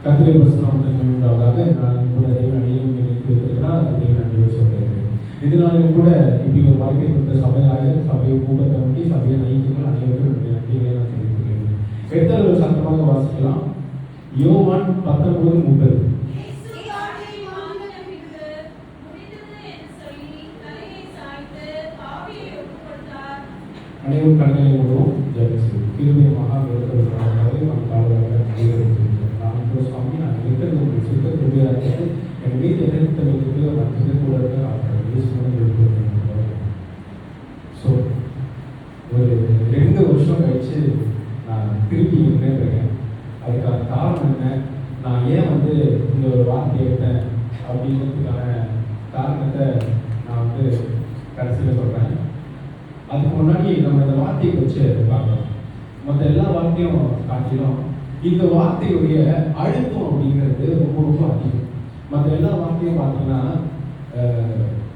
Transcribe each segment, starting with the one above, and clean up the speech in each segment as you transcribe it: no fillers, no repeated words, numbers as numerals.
கர்த்தருடைய பரிசுத்தநாமத்திற்கு உண்டாவதாக நான் கூட தேவனையும் வைத்திருக்கிறார். அந்த தேவனை சொல்கிறேன். இதனாலும் கூட இப்படி ஒரு வாய்ப்பை கொடுத்த சபையாளர், சபையை கூட்டத்தை நோக்கி சபையை நயிக்குங்கள் அனைவரும் நன்றிகளை நான் தெரிவித்துள்ளேன். எடுத்தவர்கள் சத்தமாக வாசிக்கலாம். யோவான் 19:30. அனைவரும் கண்களை மூடுவோம். ஜெபம் கிருபை மகா வேதத்தை நம் காவலர்கள் நான் சுவாமி நான் இருக்கிறது உங்களுக்கு சுத்த கிருபையாக என் வீட்டு எதிர்த்து வைத்து மற்ற கூட ஸோ ஒரு 2 வருஷம் கழிச்சு நான் திருப்பி இருக்கேன். அதுக்கான காரணம் என்ன, நான் ஏன் இந்த ஒரு வார்த்தையை எடுத்தேன் அப்படின்றதுக்கான காரணத்தை நான் கடைசியில் சொல்கிறேன். அதுக்கு முன்னாடி நம்ம இந்த வார்த்தையை வச்சு பார்க்கலாம். மற்ற எல்லா வார்த்தையும் காட்டிலும் இந்த வார்த்தையுடைய அழுத்தம் அப்படிங்கிறது ரொம்ப ரொம்ப அதிகம். மற்ற எல்லா வார்த்தையும் பார்த்தீங்கன்னா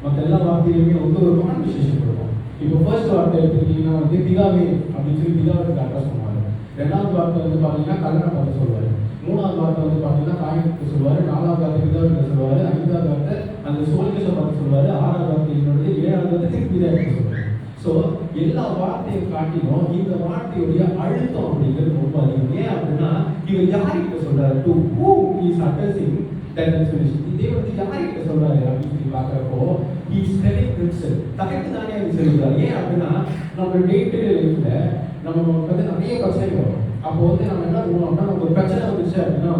மற்ற எல்லா வார்த்தையுமே ஒரு கான்வர்சேஷன் கொடுக்கும். இப்போ ஃபர்ஸ்ட் வார்த்தை எடுத்துக்கிட்டீங்கன்னா பிதாவே அப்படின்னு சொல்லி பிதாவை கரெக்டாக சொல்லுவாங்க. 2வது வார்த்தை பார்த்தீங்கன்னா கல்யாணம் பார்த்து சொல்லுவார். 3வது வார்த்தை பார்த்தீங்கன்னா காயத்துக்கு சொல்லுவார். 4வது வார்த்தை பிதாவுக்கு சொல்லுவார். 5வது வார்த்தை அந்த சோல்ஜர்ஸை பார்த்து சொல்லுவார். 6வது வார்த்தை என்னோட 7வது வார்த்தை பிதாவுக்கு சொல்லுவார். ஸோ எல்லா வார்த்தையும் காட்டிலும் இந்த வார்த்தையுடைய அழுத்தம் அப்படிங்கிறது ரொம்ப அதிகம். ஏன் அப்படின்னா இவர் யார்கிட்ட சொல்றாரு, to whom he is addressing that definition. இதே யார்கிட்ட சொல்றாரு அப்படின்னு சொல்லி பார்க்குறப்போ he is telling himself. தனக்கு தானே அது சொல்றாரு. ஏன் அப்படின்னா நம்ம டே டு டே லைஃப்ல நம்ம நிறைய பிரச்சனைகள் வரும். அப்போ நம்ம என்ன பண்ணுவோம் அப்படின்னா நம்ம ஒரு பிரச்சனை வந்துச்சு அப்படின்னா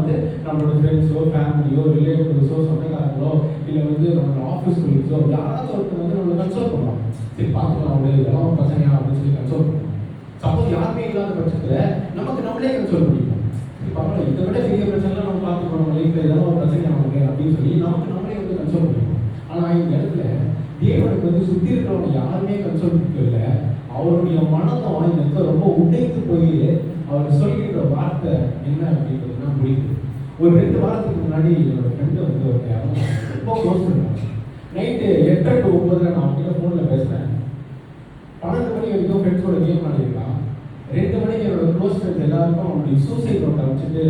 நம்மளோட ஃப்ரெண்ட்ஸோ ஃபேமிலியோ ரிலேட்டிவ்ஸோ சொந்தக்காரங்களோ இல்லை நம்மளோட ஆஃபீஸ் கொலீக்ஸோ யாராவது ஒருத்தர் நம்மளை கன்சோல் பண்ணுவாங்க. சரி பார்த்துக்கலாம் இதெல்லாம் பிரச்சனையா அப்படின்னு சொல்லி கன்சோல் பண்ணுவோம். சப்போஸ் யாருமே இல்லாத பட்சத்தில் நமக்கு நம்மளே கன்சோல் பண்ணிப்போம். சரி பரவாயில்ல, இதை விட பெரிய பிரச்சனைலாம் நம்ம பார்த்துக்கணும், நம்ம லைஃப்ல ஏதாவது ஒரு பிரச்சனை நமக்கு அப்படின்னு சொல்லி நமக்கு நம்மளே கன்சோல் பண்ணிப்போம். ஆனால் இந்த இடத்துல தேவனுக்கு சுற்றி இருக்கிறவங்க யாருமே கன்சோல் பண்ணிக்கல. அவருடைய மனதும் இந்த இடத்துல ரொம்ப உடைத்து போய் அவர் சொல்லிக்கிற வார்த்தை என்ன அப்படின்றதுனா முடியுது. ஒரு 2 வாரத்துக்கு முன்னாடி என்னோட ஃப்ரெண்டு ரொம்ப க்ளோஸ் பண்ணுவாங்க. நைட்டு 8 to 9 நான் அவங்ககிட்ட ஃபோனில் பேசுகிறேன். 12 மணி வரைக்கும் ஃப்ரெண்ட்ஸோட கேம் ஆடிருக்கான். 2 மணிக்கு என்னோட க்ளோஸ் ஃப்ரெண்ட்ஸ் எல்லாருக்கும் அவங்களுடைய சூசைட் நோட்டை வச்சுட்டு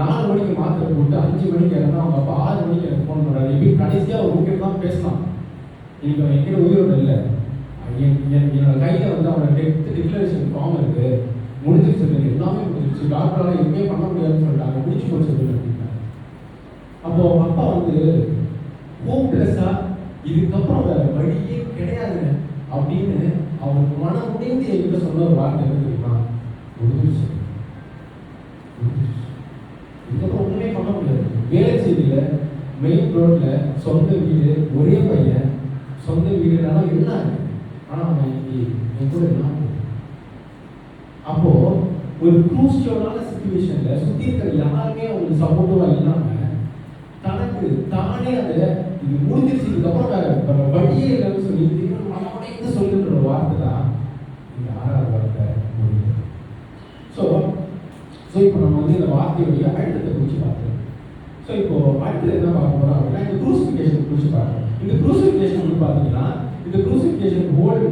4 மணிக்கு மாத்திரை போட்டு 5 மணிக்கு இறந்தா அவங்க அப்பா 6 மணிக்கு எனக்கு ஃபோன் பண்ணுறாரு. இப்படி கடைசியாக ஒரு முக்கியம் தான் பேசலாம். இன்னைக்கு அவன் என்கிட்ட உயிரோடு இல்லை. என்னோட கையில் அவனோட டிக்ளரேஷன் ஃபார்ம் இருக்கு, முடிஞ்சிருச்சு, எல்லாமே முடிஞ்சிருச்சு, டாக்டரால் எதுவுமே பண்ண முடியாதுன்னு சொல்லிட்டாங்க, முடிச்சு போச்சு அப்படின்னா. அப்போ அவங்க அப்பா ஹோப்லெஸ்ஸா இதுக்கப்புறம் வேற வழியே கிடையாது அப்படின்னு அவருக்கு மனம் முடிந்து என்கிட்ட சொன்ன ஒரு வார்த்தை என்ன தெரியுமா, முடிஞ்சிருச்சு, இதுக்கப்புறம் ஒண்ணுமே பண்ண முடியாது. வேலை செய்தியில மெயின் ரோட்ல சொந்த வீடு, ஒரே பையன், சொந்த வீடுனால எல்லாம் இருக்கு. ஆனா அவன் என் கூட எல்லாம். அப்போ ஒரு குரூஷியலான சிச்சுவேஷன்ல சுத்தி இருக்கிற யாருமே அவங்களுக்கு சப்போர்ட்டிவா இல்லாம தனக்கு தானே அதை இது முடிஞ்சிருச்சு, இதுக்கப்புறம் வேற வழியே இல்லைன்னு சொல்லி மனமுடைந்து சொல்லுன்ற வார்த்தை தான் இந்த 6வது வார்த்தை முடியுது. ஸோ இப்போ நம்ம இந்த வார்த்தையுடைய அழுத்தத்தை குறித்து பார்க்கணும். ஸோ இப்போ அடுத்தது என்ன பார்க்க போறோம் அப்படின்னா இந்த க்ரூசிஃபிகேஷன் குறித்து பார்க்கணும். இந்த க்ரூசிஃபிகேஷன் பார்த்தீங்கன்னா இந்த க்ரூசிஃபிகேஷன் ஹோல்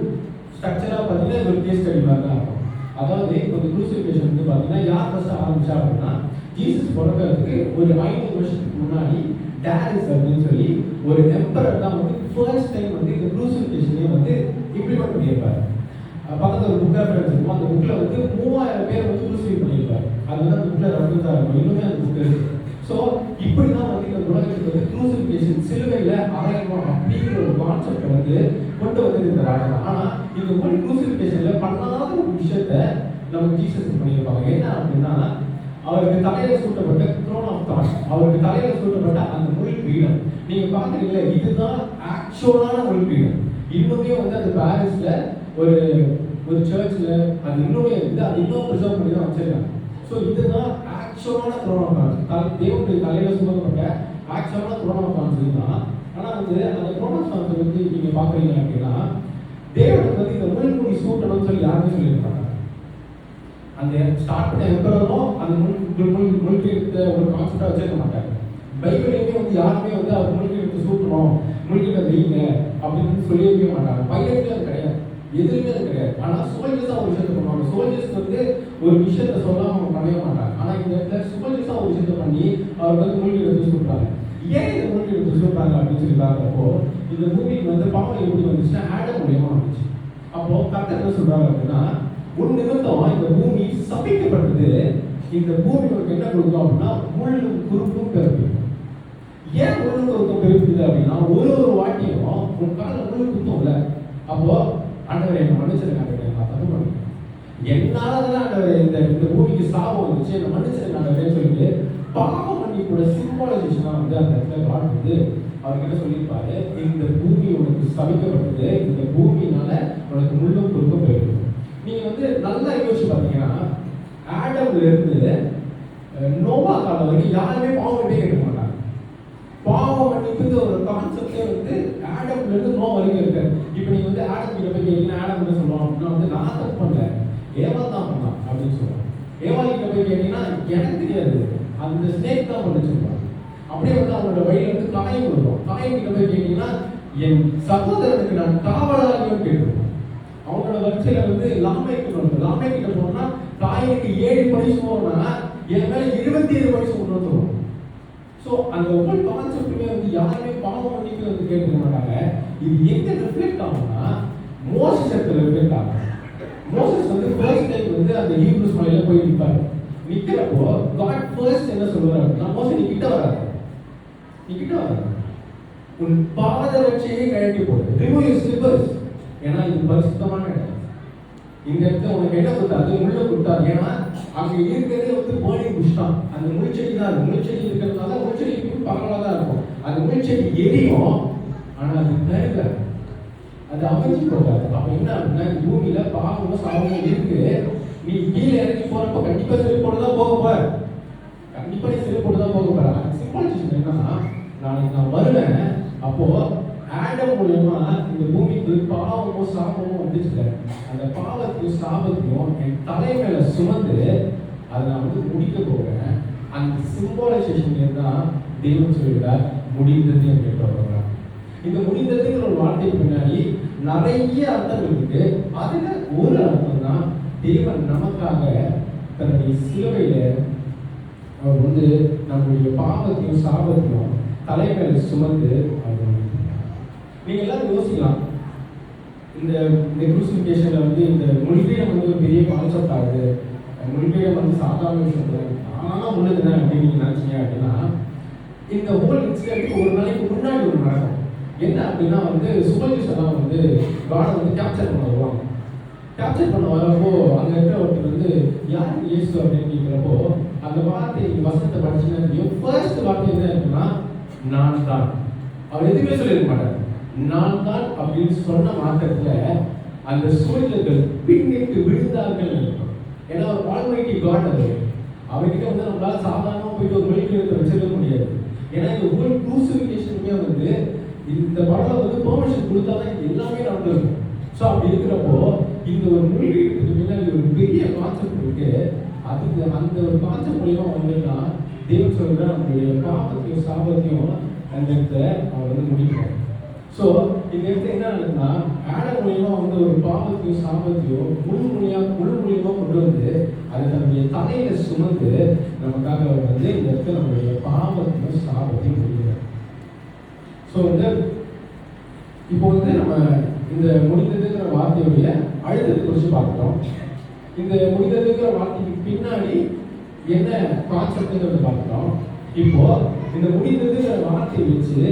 ஸ்ட்ரக்சராக பார்த்தீங்கன்னா ஒரு கேஸ் ஸ்டடி மாதிரி தான் இருக்கும். அதாவது இப்போ இந்த க்ரூசிஃபிகேஷன் பார்த்தீங்கன்னா யார் ஃபர்ஸ்ட் ஆரம்பிச்சா அப்படின்னா ஜீசஸ் பிறக்கிறதுக்கு ஒரு 500 வருஷத்துக்கு முன்னாடி டேரிஸ் அப்படின்னு சொல்லி ஒரு எம்பரர் தான் ஃபர்ஸ்ட் டைம் இந்த க்ரூசிஃபிகேஷனே இம்ப்ளிமெண்ட் பண்ணியிருப்பாரு. பக்கத்தில் ஒரு புக் ரெஃபரன்ஸ் இருக்கும். அந்த புக்கில் 3000 பேர் க்ரூசிஃபை பண்ணியிருப்பாரு. அதுதான் அந்த புக்கில் ரெஃபரன்ஸாக இருக்கும். இன்னுமே அந்த புக் இருக்கு. ஸோ இப்படி தான் இந்த உலகத்துக்கு க்ரூசிஃபிகேஷன் சிலுவையில் அறையணும் அப்படிங்கிற ஒரு கான்செப்டை கொண்டு இந்த ராஜா. ஆனால் இந்த ஒரு க்ரூசிஃபிகேஷனில் பண்ணாத ஒரு விஷயத்த நம்ம ஜீசஸ் பண்ணியிருப்பாங்க. என்ன அப்படின்னா அவருக்கு தலையில சூட்டப்பட்ட த்ரோன் ஆஃப் தாட், அவருக்கு தலையில சூட்டப்பட்ட அந்த முள் பீடம். நீங்க பாக்குறீங்களா, இதுதான் ஆக்சுவலான முள் பீடம். இன்னுமே அந்த பாரிஸ்ல ஒரு சர்ச்ல அது இன்னுமே அது இன்னும் ப்ரிசர்வ் பண்ணி தான் வச்சிருக்காங்க. ஸோ இதுதான் ஆக்சுவலான த்ரோன் ஆஃப் தாட். தேவனுடைய தலையில சுமத்தப்பட்ட ஆக்சுவலான த்ரோன் ஆஃப் தாட் தான். ஆனா அந்த த்ரோன் ஆஃப் தாட் நீங்க பாக்குறீங்க அப்படின்னா தேவனுக்கு இந்த முள்முடி சூட்டணும்னு சொல்லி யாருமே சொல்லியிருக்காங்க. அந்த ஸ்டார்ட் பண்ண எம்பரரும் அந்த முள்கிட்ட ஒரு கான்செப்டா வச்சிருக்க மாட்டாங்க. பைபிளையுமே யாருமே அவர் முள்கிட்ட சூட்டணும், முள்கிட்ட வைங்க அப்படின்னு சொல்லியிருக்கவே மாட்டாங்க. பைலட்ல அது கிடையாது, எதுவுமே அது கிடையாது. ஆனா சோல்ஜர்ஸா ஒரு விஷயத்த பண்ணுவாங்க. சோல்ஜர்ஸ் ஒரு விஷயத்த சொல்லாம அவங்க பண்ணவே மாட்டாங்க. ஆனா இந்த இடத்துல சோல்ஜர்ஸா ஒரு விஷயத்த பண்ணி அவர் வந்து மூழ்கி எடுத்து சொல்றாங்க. ஏன் இந்த மூழ்கி எடுத்து சொல்றாங்க அப்படின்னு சொல்லி பார்க்குறப்போ, இந்த பூமிக்கு வந்து பாவம் எப்படி வந்துச்சுன்னா ஆடம் மூலியமா வந்துச்சு. அப்போ கர்த்தர் என்ன சொல்றாங்க அப்படின்னா, ஒரு நிமித்தம் இந்த பூமி சபிக்கப்பட்டது. இந்த பூமி உங்களுக்கு என்ன கொடுக்கும் அப்படின்னா முள்ளும் குறுக்கும் பிறப்பிக்கும். ஏன் முள்ளும் குறுக்கும் பிறப்பிக்குது அப்படின்னா, ஒரு வாட்டியும் உன் காலில் முள்ளு குத்தும்ல. அப்போ ஆண்டவரை என்ன மன்னிச்சிருக்காங்க, நான் தப்பு பண்ணேன், என்னாலதான் ஆண்டவரை இந்த பூமிக்கு சாபம் வந்துச்சு, என்ன மன்னிச்சிருக்காங்க சொல்லிட்டு பாவம் மன்னிப்போட சிம்பாலைசேஷனா வந்து அந்த இடத்துல காட் வந்து அவர்கிட்ட சொல்லியிருப்பாரு, இந்த பூமி உனக்கு சபிக்கப்பட்டது, இந்த பூமியினால உனக்கு முள்ளும் குறுக்கும் போயிருக்கு. நீங்க வந்து நல்லா யோசிச்சு பார்த்தீங்கன்னா, ஆடம்ல இருந்து நோவா காலம் வரைக்கும் யாருமே பாவம் விட்டே கேட்க மாட்டாங்க. பாவம் மன்னிப்புக்கு ஒரு கான்செப்டே வந்து ஆடம்ல இருந்து நோவா வரைக்கும் இருக்காரு. இப்போ நீங்க வந்து ஆடம் கிட்ட போய் கேட்டீங்கன்னா ஆடம் என்ன சொல்லுவாங்க அப்படின்னா வந்து நான் தப்பு பண்ணல, ஏவாள் தான் பண்ணான் அப்படின்னு சொல்லுவாங்க. ஏவாள் கிட்ட போய் கேட்டீங்கன்னா எனக்கு தெரியாது, அந்த ஸ்னேக் தான் பண்ண சொல்லுவாங்க. அப்படியே வந்து அவங்களோட வழியில வந்து காயம் கொடுக்கும். காயம் கிட்ட போய் கேட்டீங்கன்னா என் சகோதரனுக்கு நான் காவலாளியும் கேட்டுருவோம். அவங்களோட வரிசையில வந்து லாமை கிட்ட போனோம்னா காயனுக்கு 7 படி சோறுனா என் மேல 27 படி சோறுன்னு சொல்லுவோம். ஸோ அந்த ஒவ்வொரு கான்செப்டுமே வந்து யாருமே பாவம் பண்ணிட்டு வந்து கேட்க மாட்டாங்க. இது எங்க ரிஃப்ளெக்ட் ஆகும்னா மோசஸ் இடத்துல ரிஃப்ளெக்ட் ஆகும். மோசஸ் வந்து ஃபர்ஸ்ட் டைம் வந்து அந்த ஹீப்ரூஸ் மலையில போய் நிற்பாரு. நிற்கிறப்போ காட் ஃபர்ஸ்ட் என்ன சொல்லுவாரு அப்படின்னா, மோசஸ் நீ கிட்ட வராது, உன் பாதரட்சையை கழட்டி போடு, ரிமூவ் யுவர் ஸ்லிப்பர்ஸ். ஏன்னா இது பரிசுத்தமான இடம். இந்த இடத்துல உனக்கு என்ன கொடுத்தாரு, முள்ள கொடுத்தாரு. ஏன்னா அங்க இருக்கிறதே வந்து போர்டிங் புஷ் தான், அந்த முள்செடி தான். அந்த முள்செடி இருக்கிறதுனால முள்செடி பரவாயில்ல தான் இருக்கும். அந்த முள்செடி எரியும், ஆனா அது கருக, அது அமைச்சு போகாது. அப்ப என்ன அப்படின்னா பூமியில பாவமும் சாபமும் இருக்கு. நீ கீழே இறங்கி போறப்ப கண்டிப்பா செருப்போடு தான் போக போற, கண்டிப்பா நீ செருப்போடு தான் போக போற. அது சிம்பாலிசேஷன் என்னன்னா, நாளைக்கு நான் வருவேன், அப்போ ஆடம் மூலமா இந்த பூமிக்கு பாவமும் சாபமும் வந்துச்சு. அந்த பாவத்தையும் சாபத்தையும் என் தலை மேல சுமந்து அதை நான் வந்து முடிக்க போகிறேன். அந்த சிம்பாலைசேஷன் தான் தெய்வம் சொல்லிவிட்டார் முடிந்தது என்று சொல்றாங்க. இந்த முடிந்ததுங்கிற ஒரு வார்த்தைக்கு பின்னாடி நிறைய அர்த்தங்கள் இருக்கு. அதுல ஒரு அர்த்தம் தான் தேவன் நமக்காக தன்னுடைய சிலுவையில அவர் வந்து நம்முடைய பாவத்தையும் சாபத்தையும் தலைமையில சுமந்து அவர். நீங்க எல்லாரும் யோசிக்கலாம், இந்த குரூசிஃபிகேஷன்ல வந்து இந்த மொழிபெயர்ப்பு வந்து ஒரு பெரிய கான்செப்ட் ஆகுது. மொழிபெயர்ப்பு வந்து சாதாரண விஷயம் ஆனா உள்ளதுன்னு அப்படின்னு நீங்க நினைச்சீங்க அப்படின்னா, இந்த ஹோல் இன்சிடென்ட் ஒரு நாளைக்கு முன்னாடி ஒரு நடக்கும். என்ன அப்படின்னா வந்து சுபஜிஸ் எல்லாம் வந்து காடை வந்து கேப்சர் பண்ண வருவாங்க. கேப்சர் பண்ண வரப்போ அங்க இருக்கிற ஒருத்தர் வந்து யார் இயேசு அப்படின்னு கேட்கிறப்போ அந்த வார்த்தை வசனத்தை படிச்சுன்னா ஃபர்ஸ்ட் வார்த்தை என்ன இருக்குன்னா நான் தான். அவர் எதுவுமே சொல்லியிருக்க மாட்டார். நான் தான் அப்படின்னு சொன்ன மாற்றத்துல அந்த சூழ்நிலைகள் பின்னிட்டு விழுந்தார்கள். ஏன்னா ஒரு ஆல்மைட்டி காட் அது. அவர்கிட்ட வந்து நம்மளால சாதாரணமா போயிட்டு ஒரு மொழிபெயர்த்து வச்சிருக்க முடியாது. ஏன்னா இந்த ஹோல் குரூசிஃபிகேஷனுமே வந்து இந்த படம் வந்து பெர்மிஷன் கொடுத்தாதான் எல்லாமே நடந்திருக்கும். ஸோ அப்படி இருக்கிறப்போ இந்த ஒரு மொழிபெயர்த்துக்கு முன்னாடி ஒரு பெரிய கான்செப்ட் இருக்கு. அதுக்கு அந்த ஒரு கான்செப்ட் மூலியமா வந்துன்னா தேவன் சொல்ற நம்மளுடைய பாவத்தையும் சாபத்தையும் அந்த இடத்துல அவர் வந்து முடிக்கிறார். ஸோ இந்த இடத்துல என்ன ஆகுதுன்னா ஆடம் மூலியமா வந்து ஒரு பாவத்தையும் சாபத்தையும் முழு மூலியமா கொண்டு வந்து அதை நம்முடைய தலையில சுமந்து நமக்காக அவர் வந்து இந்த இடத்துல நம்மளுடைய பாவத்தையும் சாபத்தையும் முடிக்கிறார். ஸோ வந்து இப்போ வந்து நம்ம இந்த முடிந்ததுங்கிற வார்த்தையுடைய அழுத்தத்தை குறித்து பார்க்கிறோம். இந்த முடிந்ததுங்கிற வார்த்தைக்கு பின்னாடி என்ன கான்செப்ட்ங்கிறத பார்க்கிறோம். இப்போ இந்த முடிந்ததுங்கிற வார்த்தையை வச்சு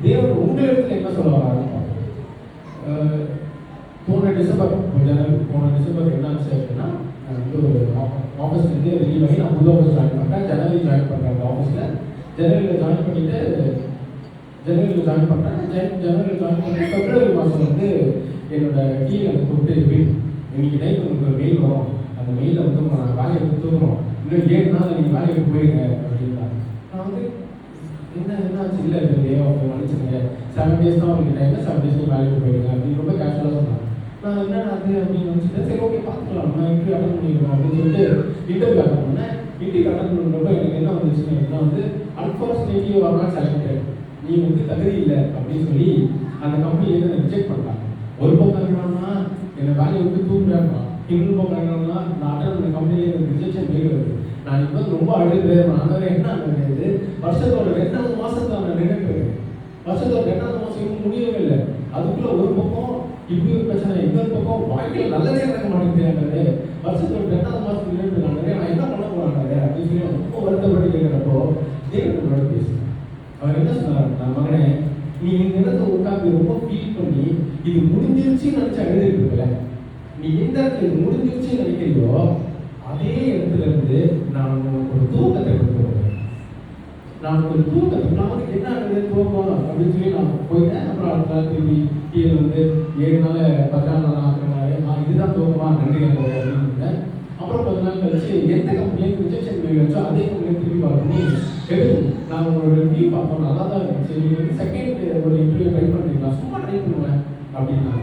தேவன் உங்களிடத்துல என்ன சொல்ல வராங்க. போன டிசம்பர் என்னாச்சு அப்படின்னா வந்து ஒரு ஆஃபீஸ்லேருந்து ரிலீவ் ஆகி நான் புது ஆஃபீஸ் ஜாயின் பண்ணுறேன். ஜனவரி ஜாயின் பண்ணுறேன். அந்த ஆஃபீஸில் ஜனவரியில் ஜாயின் பண்ணிட்டு ஜனவரியில் ஜாயின் பண்ணி பிப்ரவரி மாதம் வந்து என்னோட டீம் எனக்கு கூப்பிட்டு இன்னைக்கு நைட் உங்களுக்கு ஒரு மெயில் வரும், அந்த மெயிலில் வந்து நான் வேலையை கொடுத்துருக்கோம், இன்னும் 7 நாள் நீங்கள் வேலையை போயிருங்க அப்படின்றாங்க. நான் வந்து என்னாச்சு இல்லை அவங்க மன்னிச்சுங்க 7 days தான் உங்களுக்கு டைம், 7 days வேலைக்கு போயிருங்க அப்படின்னு ரொம்ப கேஷுவலாக சொன்னாங்க. நான் என்ன அது அப்படின்னு நினச்சிட்டேன். சரி ஓகே பார்த்துக்கலாம், நான் இன்டர்வியூ அட்டன் பண்ணிடுவோம் அப்படின்னு சொல்லிட்டு இன்டர்வியூ அட்டன் பண்ணேன். இன்டர்வியூ அட்டன் பண்ணுறப்ப எனக்கு என்ன வந்துச்சுன்னு அப்படின்னா வந்து அன்ஃபார்ச்சுனேட்லி ஒரு நாள் செலக்டட், நீ வந்து தகுதி இல்லை அப்படின்னு சொல்லி அந்த கம்பெனிலேருந்து என்னை ரிஜெக்ட் பண்ணாங்க. ஒரு பக்கம் என்னன்னா என்னை வேலையை விட்டு தூங்குறாங்க, இன்னொரு பக்கம் என்னன்னா நான் அட்டன் பண்ண கம்பெனியில் எனக்கு ரிஜெக்ஷன் மெயில் வருது. நான் இப்போ ரொம்ப அழுது ஆண்டவரே என்ன ஆகுது, வருஷத்தோட 2வது மாசத்துல நான் நின்றுட்டு வருஷத்தோட 2வது மாசம் இன்னும் முடியவே இல்லை. அதுக்குள்ள ஒரு பக்கம் இப்படி ஒரு பிரச்சனை, இன்னொரு பக்கம் வாழ்க்கையில் நல்லதே நடக்க மாட்டேங்கிறாங்க. வருஷத்தோட 2வது மாசம் நின்றுட்டு நான் என்ன பண்ண போறாங்க அப்படின்னு சொல்லி ரொம்ப வருத்தப்பட்டு கேட்கிறப்போ தேவனோட பேசுறேன். அவர் என்ன சொன்னார், நான் மகனே நீ இந்த இடத்துல உட்காந்து ரொம்ப ஃபீல் பண்ணி இது முடிஞ்சிருச்சுன்னு நினைச்சு அழுதுருக்குல்ல, நீ எந்த இடத்துல இது முடிஞ்சிருச்சுன்னு நினைக்கிறியோ அதே இடத்துல இருந்து நான் உனக்கு ஒரு தூக்கத்தை கொடுத்துருவேன். நான் ஒரு தூக்கத்தை நமக்கு என்ன ஆகுது தூக்கம் அப்படின்னு சொல்லி நான் போயிட்டேன். அப்புறம் அடுத்த நாள் திரும்பி கீழே வந்து 7 நாள் 10ஆம் நாள் ஆக்குறனாலே இதுதான் தூக்கமா நன்றி அப்படின்னு. அப்புறம் 10 நாள் கழிச்சு எந்த கம்பெனியும் ரிஜெக்ஷன் பண்ணி வச்சோ அதே கம்பெனியை திரும்பி பண்ணி நான் உங்களோட ரிவ்யூ பார்ப்போம், நல்லா தான் இருந்துச்சு, நீங்கள் வந்து செகண்ட் ஒரு இன்டர்வியூ ட்ரை பண்ணுறீங்களா, சும்மா ட்ரை பண்ணுவேன் அப்படின்னா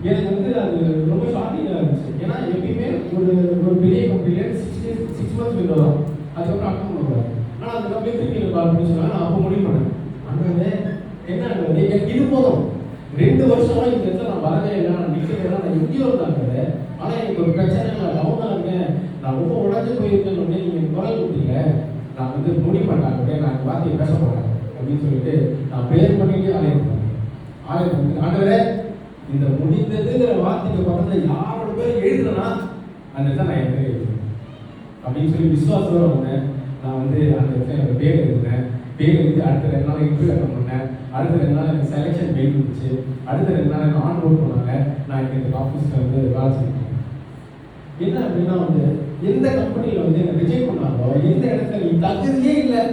எனக்கு வந்து அது ரொம்ப ஷாக்கிங்காக இருந்துச்சு. ஏன்னா எப்பயுமே ஒரு பெரிய கம்பெனியில் 6 months விண்டோ தான், அதுக்கப்புறம் அட்டன் பண்ணுவாங்க. ஆனால் அந்த கம்பெனி திருப்பி எனக்கு கால் பண்ணி சொன்னாங்க. நான் அப்போ முடிவு பண்ணேன், அண்ணே என்ன ஆகுது எனக்கு இது போதும், 2 வருஷமா இந்த இடத்துல நான் வரவே இல்லை, நான் நிற்கிறேன், நான் எங்கேயோ இருந்தாங்க. ஆனால் எனக்கு ஒரு பிரச்சனை, நான் டவுனாக இருக்கேன், நான் ரொம்ப உடஞ்சு போயிருக்கேன்னு நீங்கள் குரல் கொடுத்தீங்க, நான் வந்து முடிவு பண்ணாங்க நான் வார்த்தையை பேச போறேன் அப்படின்னு சொல்லிட்டு நான் ப்ரேயர் பண்ணிட்டு ஆலயத்துக்கு ஆண்டவரே இந்த முடிந்ததுங்கிற வார்த்தைக்கு பக்கத்தில் யாரோட பேர் எழுதுனா அந்த இடத்துல நான் என் பேர் எழுதுறேன் அப்படின்னு சொல்லி விசுவாசத்தோட வந்தேன். நான் வந்து அந்த இடத்துல எனக்கு பேர் எழுதுனேன். பேர் எழுதி அடுத்த 2 நாள் இன்டர்வியூ அட்டன் பண்ணேன். அடுத்த 2 நாள் எனக்கு செலெக்ஷன் மெயில் இருந்துச்சு. அடுத்த 2 நாள் எனக்கு ஆன் போர்ட் பண்ணாங்க. நான் இந்த ஆஃபீஸில் வந்து வேலை செஞ்சேன். என்ன அப்படின்னா வந்து எந்த கம்பெனியில் வந்து என்ன ரிஜெக்ட் பண்ணாங்களோ, எந்த இடத்துல நீ தகுதியே இல்லை,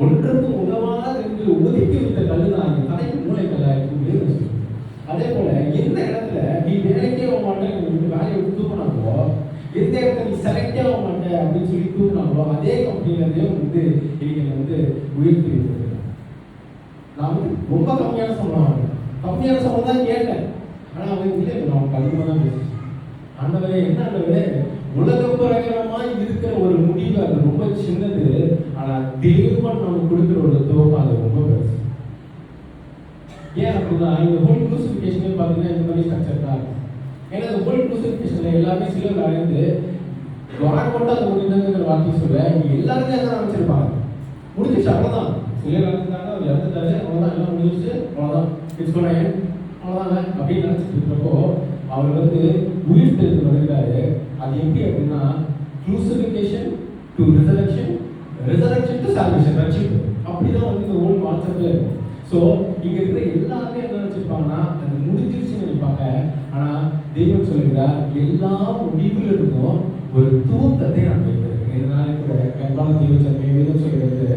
ஒன்றுக்கும் உதவாத என்று ஒதுக்கி வைத்த கல்லு தான் என் தலைக்கு மூளைக்கல்ல இருக்கு. அதே போல எந்த இடத்துல நீ வேலைக்கே ஆக மாட்டேன் வேலையை விட்டு தூக்கினாங்களோ, எந்த இடத்துல நீ செலக்டே ஆக மாட்டேன் அப்படின்னு சொல்லி தூக்கினாங்களோ அதே கம்பெனிலேருந்தே வந்து இன்னைக்கு வந்து உயர்த்தி வைத்திருக்கிறேன். நான் வந்து ரொம்ப கம்மியான சம்பளம் தான் கேட்டேன். ஆனால் அவங்க இல்லை, நான் அதிகமாக தான் பேசுறேன். ஆண்டவரே என்ன ஆண்டவரே, உலக பிரகாரமாய் இருக்கிற ஒரு முடிவு அது ரொம்ப சின்னது, ஆனா தேவன் நமக்கு கொடுக்கிற ஒரு துவக்கம் அது ரொம்ப பெருசு. ஏன் அப்படின்னா இந்த ஹோல் குரூசிஃபிகேஷன் பார்த்தீங்கன்னா இந்த மாதிரி ஸ்ட்ரக்சர் தான் இருக்கும். ஏன்னா இந்த ஹோல் குரூசிஃபிகேஷன்ல எல்லாமே சிலர் அடைந்து வாட் மட்டும் அது முடிந்ததுங்கிற வார்த்தை சொல்ல இங்க எல்லாருமே அதான் நினைச்சிருப்பாங்க, முடிஞ்சிச்சு அவ்வளவுதான். சிலர் நினைச்சிருந்தாங்க அவர் இறந்துட்டாரு, அவ்வளவுதான், எல்லாம் முடிஞ்சிச்சு, அவ்வளவுதான், அவ்வளவுதான் அப்படின்னு நினைச்சிட்டு இருக்கிறப்போ அவர் வந்து உயிர் தெரிந்து வருகிறாரு. அது எப்படி அப்படின்னா crucifixion to resurrection, resurrection to salvation, ரட்சிப்பு. அப்படிதான் வந்து இந்த ஹோல் கான்செப்டே இருக்கும். ஸோ இங்க இருக்கிற எல்லாருமே என்ன நினைச்சிருப்பாங்கன்னா அது முடிஞ்சிருச்சுன்னு நினைப்பாங்க. ஆனா தெய்வம் சொல்லுகிறார் எல்லா முடிவில் இருந்தும் ஒரு தூக்கத்தை நான் வைத்திருக்கேன். இதனால கூட கண்பான தெய்வச்சன்மை வேதம் சொல்கிறது,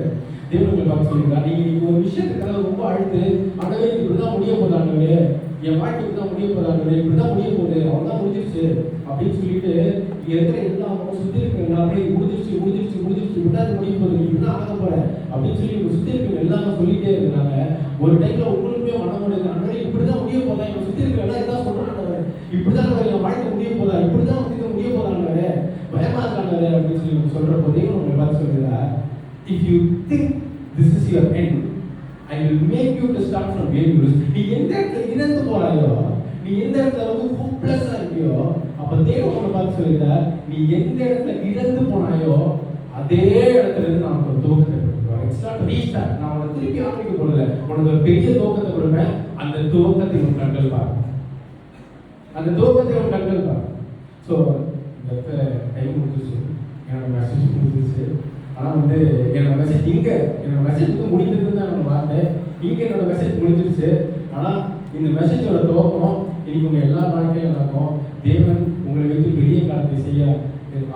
தேவனுங்களை பார்த்து சொல்லுகிறார், நீங்க ஒரு விஷயத்துக்காக ரொம்ப அழுத்து ஆண்டவே இப்படிதான் முடிய போதாண்டவே, என் வாழ்க்கை இப்படிதான் முடிய போதாண்டவே, இப்படிதான் முடிய போகுது, அவன்தான் முடிஞ்சிருச்சு அப்படின்னு சொல்லிட்டு இங்க இருக்கிற எல்லாரும் சுத்தி இருக்கிற எல்லாருமே முடிஞ்சிருச்சு இப்படிதான் முடிய போகுது, இப்படிதான் ஆக போற அப்படின்னு சொல்லி சுத்தி இருக்கிற எல்லாரும் சொல்லிட்டே இருக்கிறாங்க. ஒரு டைம்ல உங்களுக்குமே மனமுடையது, அண்ணே இப்படிதான் முடிய போதா, இவன் சுத்தி இருக்கிற எல்லாம் இதான் சொல்றாங்க, இப்படிதான் என் வாழ்க்கை முடிய போதா, இப்படிதான் வந்து முடிய போதாண்டவே, பயமா இருக்காண்டவே அப்படின்னு சொல்லி சொல்ற போதே உங்களை பார்த்து சொல்லுகிறார், if you think this is your end, I will make you to start from where you lose. நீ எந்த இடத்துல இறந்து போறாயோ, நீ எந்த இடத்துல வந்து ஹோப்லெஸ்ஸா இருக்கியோ, அப்ப தேவன் உன்னை பார்த்து சொல்லுகிறார், நீ எந்த இடத்துல இறந்து போனாயோ அதே இடத்துல இருந்து நான் ஒரு துவக்கத்தை கொடுப்பேன். எக்ஸ்ட்ரா ரீஸ்டார்ட், நான் உன்னை திருப்பி ஆரம்பிக்க போறதில்ல, உனக்கு ஒரு பெரிய துவக்கத்தை கொடுப்பேன். அந்த துவக்கத்தை உன் கண்கள் பாரு, அந்த துவக்கத்தை உன் கண்கள் பாரு. ஸோ இந்த இடத்துல டைம் முடிஞ்சிச்சு, என்னோட மெசேஜ் முடிஞ்சிச்சு. ஆனால் வந்து என்னோட மெசேஜ் என்னோட மெசேஜ் வந்து முடிந்ததுன்னு தான் நான் பார்த்தேன். என்னோட மெசேஜ் முடிஞ்சிருச்சு. ஆனால் இந்த மெசேஜோட துவக்கம் இன்னைக்கு உங்கள் எல்லா வாழ்க்கையும் நடக்கும். தேவன் உங்களை வைத்து பெரிய காரியத்தை செய்ய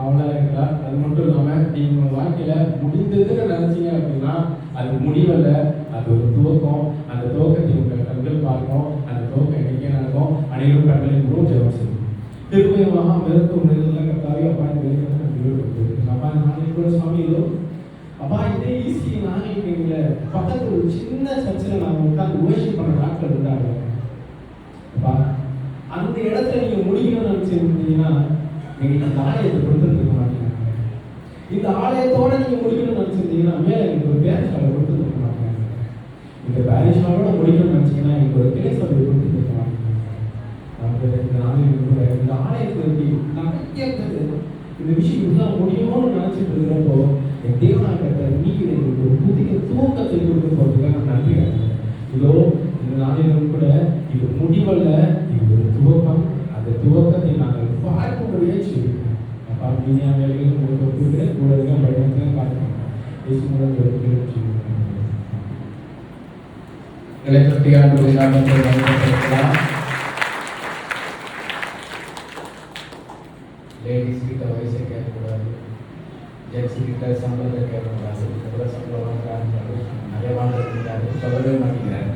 அவளாக இருக்கிறார். அது மட்டும் இல்லாமல் நீங்கள் உங்கள் வாழ்க்கையில் முடிந்ததுன்னு நினைச்சீங்க அப்படின்னா அது முடிவல்ல, அது ஒரு துவக்கம். அந்த துவக்கத்தை உங்கள் கண்கள் பார்க்கும். அந்த துவக்கம் என்னைக்கே நடக்கும். அனைவரும் கண்களை கூட ஜெபம் செய்யும். திருப்பயமாக மிருத்து உணர்வுலாம் கட்டாவே அப்பா இந்த வெளியில அப்பா நாளைக்கு கூட சுவாமிகளோ அப்பா இதே ஈஸி நாளைக்கு பக்கத்தில் ஒரு சின்ன சர்ச்சில் நாங்கள் உட்காந்து worship பண்ண நாட்கள் இருந்தாங்க. அப்பா அந்த இடத்துல நீங்க முடிக்கணும்னு நினைச்சிருந்தீங்கன்னா எங்களுக்கு இந்த ஆலயத்தை கொடுத்துருக்க மாட்டீங்க. இந்த ஆலயத்தோட நீங்க முடிக்கணும்னு நினைச்சிருந்தீங்கன்னா மேல எங்களுக்கு ஒரு பேரிஷ் ஹாலை கொடுத்துருக்க மாட்டீங்க. இந்த பேரிஷ் ஹாலோட முடிக்கணும்னு நினைச்சீங்கன்னா எங்களுக்கு ஒரு கிளை சபையை கொடுத்துருக்க மாட்டீங்க. இந்த நாளில் கூட இந்த ஆலயத்திற்கு நிறைய பேர் இந்த விஷயம் இதுதான் முடியும்னு நினைச்சிட்டு இருக்கிறப்போ என் தேவனாக நீங்க எங்களுக்கு ஒரு புதிய துவக்கத்தை கொடுக்க போறதுக்காக நன்றி. இதோ இந்த நாளிலும் கூட இது முடிவல்ல, இது ஒரு துவக்கம். அந்த துவக்கத்தை நாங்கள் பார்க்கும்படியே செய்வோம். பார்ப்பீங்க வேலைகளும் உங்களுக்கு ஒப்புக்கிறேன், கூட இருக்க பயணத்தை பார்க்கணும். இயேசுவின் ஒப்புக்கிறேன் செய்வோம். இலக்கியாண்டு நாமத்தை வழங்கப்படுத்தலாம். லேடிஸ் கிட்ட வயசை கேட்கக்கூடாது, ஜென்ஸ் கிட்ட சம்பளத்தை கேட்கக்கூடாது. எவ்வளோ சம்பளம் வாங்குறாங்க, நிறைய வாங்குறாங்க சொல்லவே மாட்டேங்கிறாங்க.